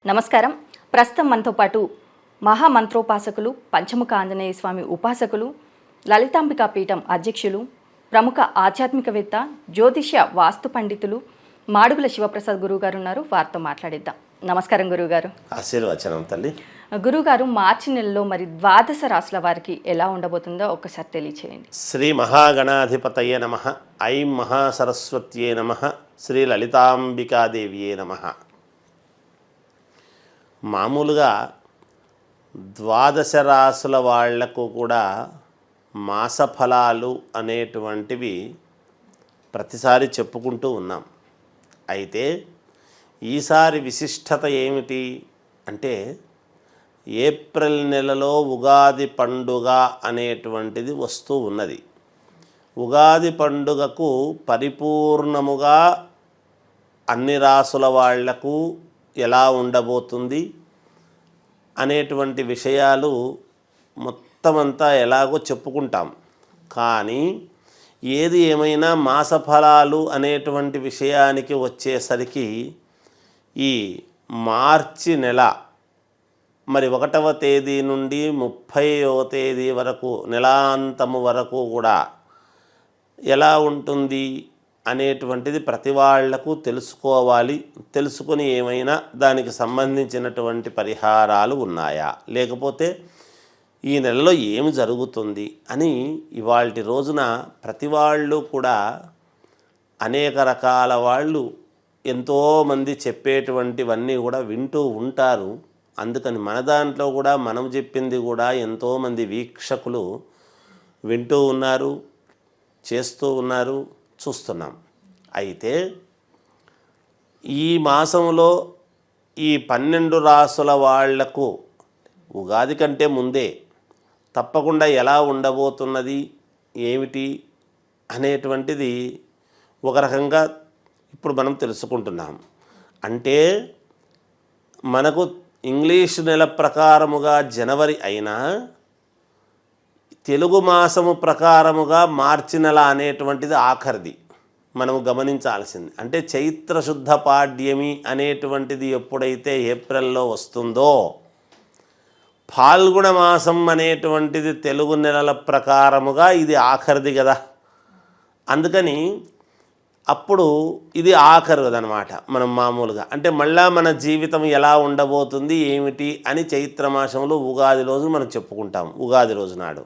నమస్కారం. ప్రస్తుతం మనతో పాటు మహామంత్రోపాసకులు, పంచముఖ ఆంజనేయ స్వామి ఉపాసకులు, లలితాంబికా పీఠం అధ్యక్షులు, ప్రముఖ ఆధ్యాత్మికవేత్త, జ్యోతిష్య వాస్తు పండితులు మాడుగుల శివప్రసాద్ గురువు గారు ఉన్నారు. వారితో మాట్లాడిద్దాం. నమస్కారం గురువుగారు. ఆశీర్వచనం తల్లి. గురుగారు, మార్చి నెలలో మరి ద్వాదశ రాశుల వారికి ఎలా ఉండబోతుందో ఒక్కసారి తెలియచేయండి. శ్రీ మహాగణాధిపతయే నమః. ఐం మహాసరస్వత్యే నమః. శ్రీ లలితాంబికాదేవియే నమః. మామూలుగా ద్వాదశ రాశుల వాళ్లకు కూడా మాసఫలాలు అనేటువంటివి ప్రతిసారి చెప్పుకుంటూ ఉన్నాం. అయితే ఈసారి విశిష్టత ఏమిటి అంటే, ఏప్రిల్ నెలలో ఉగాది పండుగ అనేటువంటిది వస్తూ ఉన్నది. ఉగాది పండుగకు పరిపూర్ణముగా అన్ని రాసుల వాళ్లకు ఎలా ఉండబోతుంది అనేటువంటి విషయాలు మొత్తమంతా ఎలాగో చెప్పుకుంటాం. కానీ ఏది ఏమైనా మాసఫలాలు అనేటువంటి విషయానికి వచ్చేసరికి ఈ మార్చి నెల మరి 1వ తేదీ నుండి 30వ తేదీ వరకు, నెలాంతము వరకు కూడా ఎలా ఉంటుంది అనేటువంటిది ప్రతి వాళ్లకు తెలుసుకోవాలి. తెలుసుకొని ఏమైనా దానికి సంబంధించినటువంటి పరిహారాలు ఉన్నాయా, లేకపోతే ఈ నెలలో ఏమి జరుగుతుంది అని ఇవాల్టి రోజున ప్రతి వాళ్ళు కూడా అనేక రకాల వాళ్ళు ఎంతోమంది చెప్పేటువంటివన్నీ కూడా వింటూ ఉంటారు. అందుకని మన దాంట్లో కూడా మనం చెప్పింది కూడా ఎంతోమంది వీక్షకులు వింటూ ఉన్నారు, చేస్తూ ఉన్నారు, చూస్తున్నాం. అయితే ఈ మాసంలో ఈ 12 రాసుల వాళ్లకు ఉగాది కంటే ముందే తప్పకుండా ఎలా ఉండబోతున్నది ఏమిటి అనేటువంటిది ఒక రకంగా ఇప్పుడు మనం తెలుసుకుంటున్నాం. అంటే మనకు ఇంగ్లీష్ నెల ప్రకారముగా జనవరి అయినా తెలుగు మాసము ప్రకారముగా మార్చి నెల అనేటువంటిది ఆఖరిది మనము గమనించాల్సింది. అంటే చైత్రశుద్ధ పాడ్యమి అనేటువంటిది ఎప్పుడైతే ఏప్రిల్లో వస్తుందో, ఫాల్గుణ మాసం అనేటువంటిది తెలుగు నెలల ప్రకారముగా ఇది ఆఖరిది కదా. అందుకని అప్పుడు ఇది ఆఖరుదనమాట. మనం మామూలుగా అంటే మళ్ళా మన జీవితం ఎలా ఉండబోతుంది ఏమిటి అని చైత్రమాసంలో ఉగాది రోజు మనం చెప్పుకుంటాం, ఉగాది రోజు నాడు.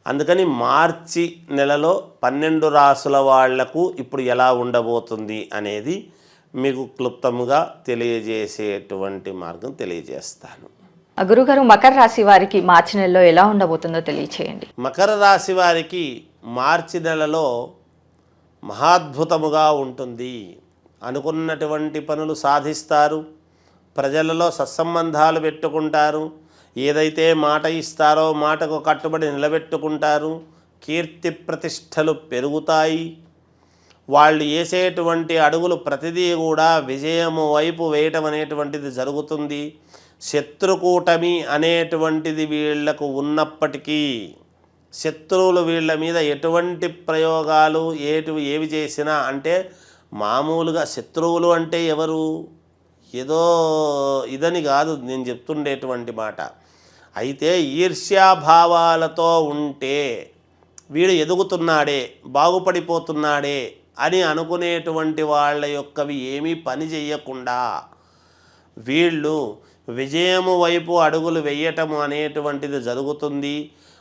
అందుకని మార్చి నెలలో 12 రాసుల వాళ్లకు ఇప్పుడు ఎలా ఉండబోతుంది అనేది మీకు క్లుప్తంగా తెలియజేసేటువంటి మార్గం తెలియజేస్తాను. గురుగారు, మకర రాశి వారికి మార్చి నెలలో ఎలా ఉండబోతుందో తెలియచేయండి. మకర రాశి వారికి మార్చి నెలలో మహాద్భుతముగా ఉంటుంది. అనుకున్నటువంటి పనులు సాధిస్తారు, ప్రజలలో సత్సంబంధాలు పెట్టుకుంటారు, ఏదైతే మాట ఇస్తారో మాటకు కట్టుబడి నిలబెట్టుకుంటారు, కీర్తి ప్రతిష్టలు పెరుగుతాయి. వాళ్ళు వేసేటువంటి అడుగులు ప్రతిదీ కూడా విజయము వైపు వేయటం అనేటువంటిది జరుగుతుంది. శత్రుకూటమి అనేటువంటిది వీళ్లకు ఉన్నప్పటికీ శత్రువులు వీళ్ళ మీద ఎటువంటి ప్రయోగాలు ఏవి చేసినా, అంటే మామూలుగా శత్రువులు అంటే ఎవరు, ఏదో ఇదని కాదు నేను చెప్తుండేటువంటి మాట. అయితే ఈర్ష్యాభావాలతో ఉంటే వీడు ఎదుగుతున్నాడే, బాగుపడిపోతున్నాడే అని అనుకునేటువంటి వాళ్ళ యొక్కవి ఏమీ పని చెయ్యకుండా వీళ్ళు విజయము వైపు అడుగులు వేయటము అనేటువంటిది జరుగుతుంది.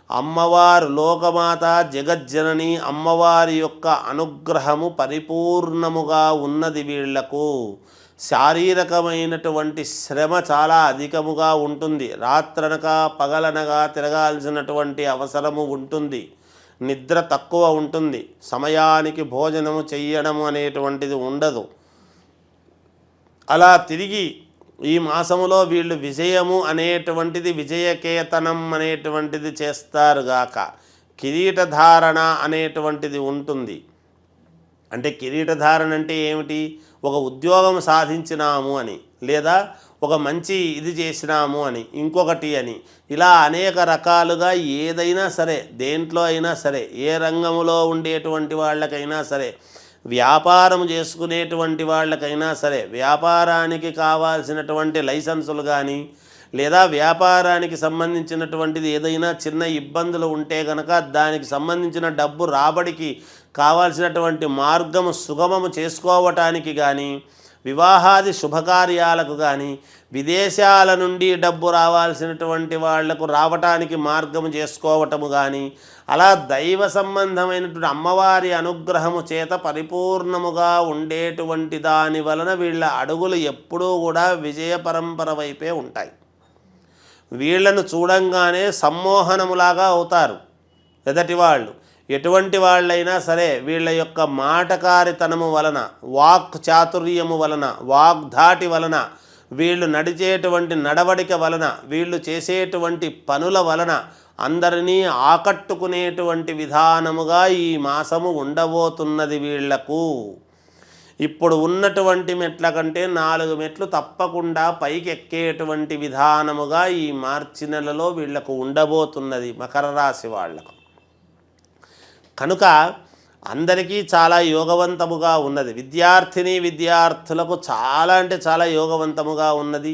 అమ్మవారు లోకమాత జగజ్జనని అమ్మవారి యొక్క అనుగ్రహము పరిపూర్ణముగా ఉన్నది. వీళ్లకు శారీరకమైనటువంటి శ్రమ చాలా అధికముగా ఉంటుంది. రాత్రనక పగలనగా తిరగాల్సినటువంటి అవసరము ఉంటుంది. నిద్ర తక్కువ ఉంటుంది. సమయానికి భోజనము చెయ్యడము అనేటువంటిది ఉండదు. అలా తిరిగి ఈ మాసములో వీళ్ళు విజయము అనేటువంటిది, విజయకేతనం అనేటువంటిది చేస్తారుగాక. కిరీటధారణ అనేటువంటిది ఉంటుంది. అంటే కిరీటధారణ అంటే ఏమిటి, ఒక ఉద్యోగం సాధించినాము అని, లేదా ఒక మంచి ఇది చేసినాము అని, ఇంకొకటి అని, ఇలా అనేక రకాలుగా ఏదైనా సరే, దేంట్లో అయినా సరే, ఏ రంగంలో ఉండేటువంటి వాళ్ళకైనా సరే వ్యాపారం చేసుకునేటువంటి వాళ్ళకైనా సరే వ్యాపారానికి కావాల్సినటువంటి లైసెన్సులు కానీ లేదా వ్యాపారానికి సంబంధించినటువంటిది ఏదైనా చిన్న ఇబ్బందులు ఉంటే కనుక దానికి సంబంధించిన డబ్బు రాబడికి కావాల్సినటువంటి మార్గము సుగమము చేసుకోవటానికి కానీ, వివాహాది శుభకార్యాలకు కానీ, విదేశాల నుండి డబ్బు రావాల్సినటువంటి వాళ్లకు రావటానికి మార్గము చేసుకోవటము కానీ, అలా దైవ సంబంధమైనటువంటి అమ్మవారి అనుగ్రహము చేత పరిపూర్ణముగా ఉండేటువంటి దాని వలన వీళ్ళ అడుగులు ఎప్పుడూ కూడా విజయ పరంపర వైపే ఉంటాయి. వీళ్లను చూడంగానే సమ్మోహనములాగా అవుతారు ఎదటి వాళ్ళు. ఎటువంటి వాళ్ళైనా సరే వీళ్ళ యొక్క మాటకారితనము వలన, వాక్ చాతుర్యము వలన, వాగ్ధాటి వలన, వీళ్ళు నడిచేటువంటి నడవడిక వలన, వీళ్ళు చేసేటువంటి పనుల వలన అందరినీ ఆకట్టుకునేటువంటి విధానముగా ఈ మాసము ఉండబోతున్నది వీళ్లకు. ఇప్పుడు ఉన్నటువంటి మెట్ల కంటే 4 మెట్లు తప్పకుండా పైకి ఎక్కేటువంటి విధానముగా ఈ మార్చి నెలలో వీళ్లకు ఉండబోతున్నది మకర రాశి వాళ్లకు. కనుక అందరికీ చాలా యోగవంతముగా ఉన్నది. విద్యార్థులకు చాలా అంటే చాలా యోగవంతముగా ఉన్నది.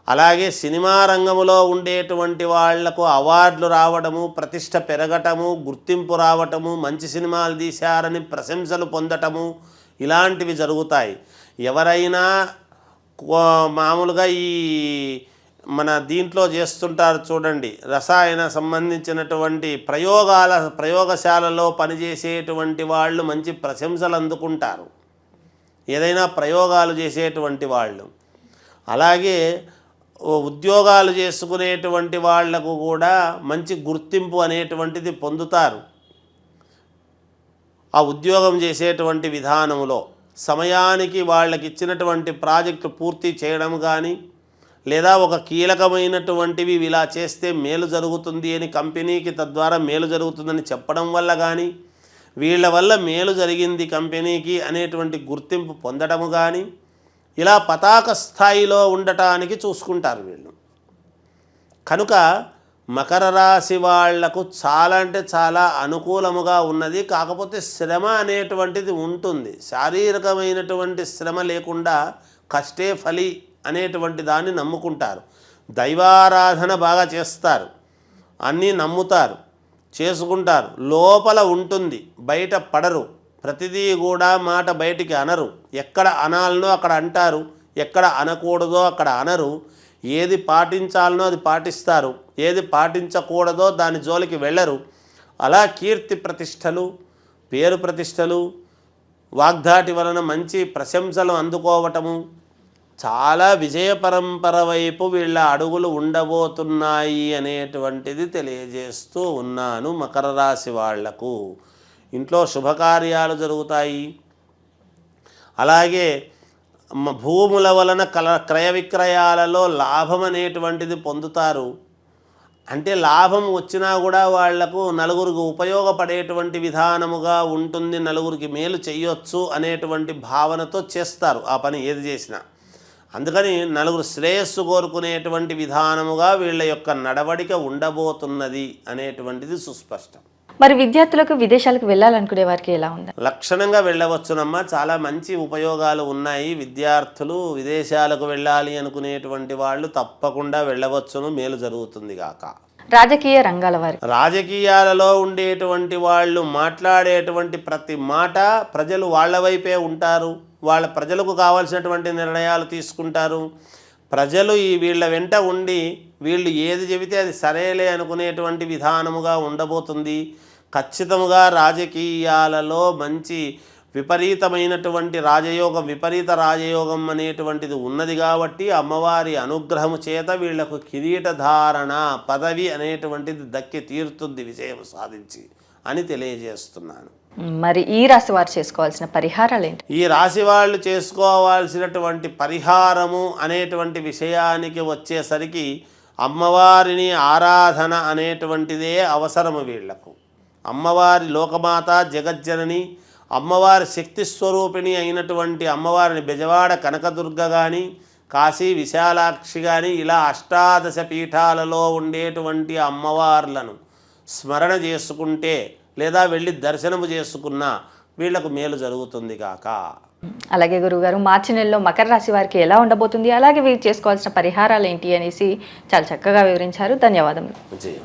అలాగే సినిమా రంగములో ఉండేటువంటి వాళ్లకు అవార్డులు రావడము, ప్రతిష్ట పెరగటము, గుర్తింపు రావటము, మంచి సినిమాలు తీశారని ప్రశంసలు పొందటము ఇలాంటివి జరుగుతాయి. ఎవరైనా మామూలుగా ఈ మన దీంట్లో చేస్తుంటారు చూడండి, రసాయన సంబంధించినటువంటి ప్రయోగశాలలో పనిచేసేటువంటి వాళ్ళు మంచి ప్రశంసలు అందుకుంటారు, ఏదైనా ప్రయోగాలు చేసేటువంటి వాళ్ళు. అలాగే ఉద్యోగాలు చేసుకునేటువంటి వాళ్లకు కూడా మంచి గుర్తింపు అనేటువంటిది పొందుతారు. ఆ ఉద్యోగం చేసేటువంటి విధానంలో సమయానికి వాళ్ళకి ఇచ్చినటువంటి ప్రాజెక్టు పూర్తి చేయడం కానీ, లేదా ఒక కీలకమైనటువంటివి ఇలా చేస్తే మేలు జరుగుతుంది అని కంపెనీకి తద్వారా మేలు జరుగుతుందని చెప్పడం వల్ల కానీ, వీళ్ళ వల్ల మేలు జరిగింది కంపెనీకి అనేటువంటి గుర్తింపు పొందడము కానీ, ఇలా పతాక స్థాయిలో ఉండటానికి చూసుకుంటారు వీళ్ళు. కనుక మకర రాశి వాళ్లకు చాలా అంటే చాలా అనుకూలముగా ఉన్నది. కాకపోతే శ్రమ అనేటువంటిది ఉంటుంది. శారీరకమైనటువంటి శ్రమ లేకుండా కష్టే ఫలి అనేటువంటి దాన్ని నమ్ముకుంటారు. దైవారాధన బాగా చేస్తారు, అన్నీ నమ్ముతారు, చేసుకుంటారు. లోపల ఉంటుంది, బయట పడరు. ప్రతిదీ కూడా మాట బయటికి అనరు. ఎక్కడ అనాలనో అక్కడ అంటారు, ఎక్కడ అనకూడదో అక్కడ అనరు. ఏది పాటించాలనో అది పాటిస్తారు, ఏది పాటించకూడదో దాని జోలికి వెళ్ళరు. అలా కీర్తి ప్రతిష్టలు, పేరు ప్రతిష్టలు, వాగ్ధాటి వలన మంచి ప్రశంసలు అందుకోవటము, చాలా విజయ పరంపర వైపు వీళ్ళ అడుగులు ఉండబోతున్నాయి అనేటువంటిది తెలియజేస్తూ ఉన్నాను. మకర రాశి వాళ్లకు ఇంట్లో శుభకార్యాలు జరుగుతాయి. అలాగే భూముల వలన క్రయ విక్రయాలలో లాభం అనేటువంటిది పొందుతారు. అంటే లాభం వచ్చినా కూడా వాళ్లకు నలుగురికి ఉపయోగపడేటువంటి విధానముగా ఉంటుంది, నలుగురికి మేలు చేయొచ్చు అనేటువంటి భావనతో చేస్తారు ఆ పని ఏది చేసినా. అందుకని నలుగురు శ్రేయస్సు కోరుకునేటువంటి విధానముగా వీళ్ళ యొక్క నడవడిక ఉండబోతున్నది అనేటువంటిది సుస్పష్టం. మరి విద్యార్థులకు విదేశాలకు వెళ్ళాలనుకునే వారికి ఎలా ఉంది? లక్షణంగా వెళ్ళవచ్చునమ్మా, చాలా మంచి ఉపయోగాలు ఉన్నాయి. విద్యార్థులు విదేశాలకు వెళ్ళాలి అనుకునేటువంటి వాళ్ళు తప్పకుండా వెళ్ళవచ్చును, మేలు జరుగుతుంది గాక. రాజకీయ రంగాల వారి రాజకీయాలలో ఉండేటువంటి వాళ్ళు మాట్లాడేటువంటి ప్రతి మాట ప్రజలు వాళ్ళ వైపే ఉంటారు. వాళ్ళ ప్రజలకు కావాల్సినటువంటి నిర్ణయాలు తీసుకుంటారు. ప్రజలు వీళ్ళ వెంట ఉండి వీళ్ళు ఏది చెబితే అది సరేలే అనుకునేటువంటి విధానముగా ఉండబోతుంది. ఖచ్చితంగా రాజకీయాలలో మంచి విపరీతమైనటువంటి విపరీత రాజయోగం అనేటువంటిది ఉన్నది కాబట్టి అమ్మవారి అనుగ్రహము చేత వీళ్లకు కిరీటధారణ పదవి అనేటువంటిది దక్కి తీరుతుంది విజయం సాధించి అని తెలియజేస్తున్నాను. మరి ఈ రాశి వారు చేసుకోవాల్సిన పరిహారాలు ఏంటి? ఈ రాశి వాళ్ళు చేసుకోవాల్సినటువంటి పరిహారము అనేటువంటి విషయానికి వచ్చేసరికి అమ్మవారిని ఆరాధన అనేటువంటిదే అవసరము వీళ్లకు. అమ్మవారి లోకమాత జగజ్జనని అమ్మవారి శక్తి స్వరూపిణి అయినటువంటి అమ్మవారిని బెజవాడ కనకదుర్గ కానీ, కాశీ విశాలాక్షి కానీ, ఇలా అష్టాదశ పీఠాలలో ఉండేటువంటి అమ్మవార్లను స్మరణ చేసుకుంటే లేదా వెళ్ళి దర్శనము చేసుకున్నా వీళ్లకు మేలు జరుగుతుంది కాక. అలాగే గురువుగారు, మార్చి నెలలో మకర రాశి వారికి ఎలా ఉండబోతుంది, అలాగే వీరు చేసుకోవాల్సిన పరిహారాలు ఏంటి అనేసి చాలా చక్కగా వివరించారు. ధన్యవాదములు. జయ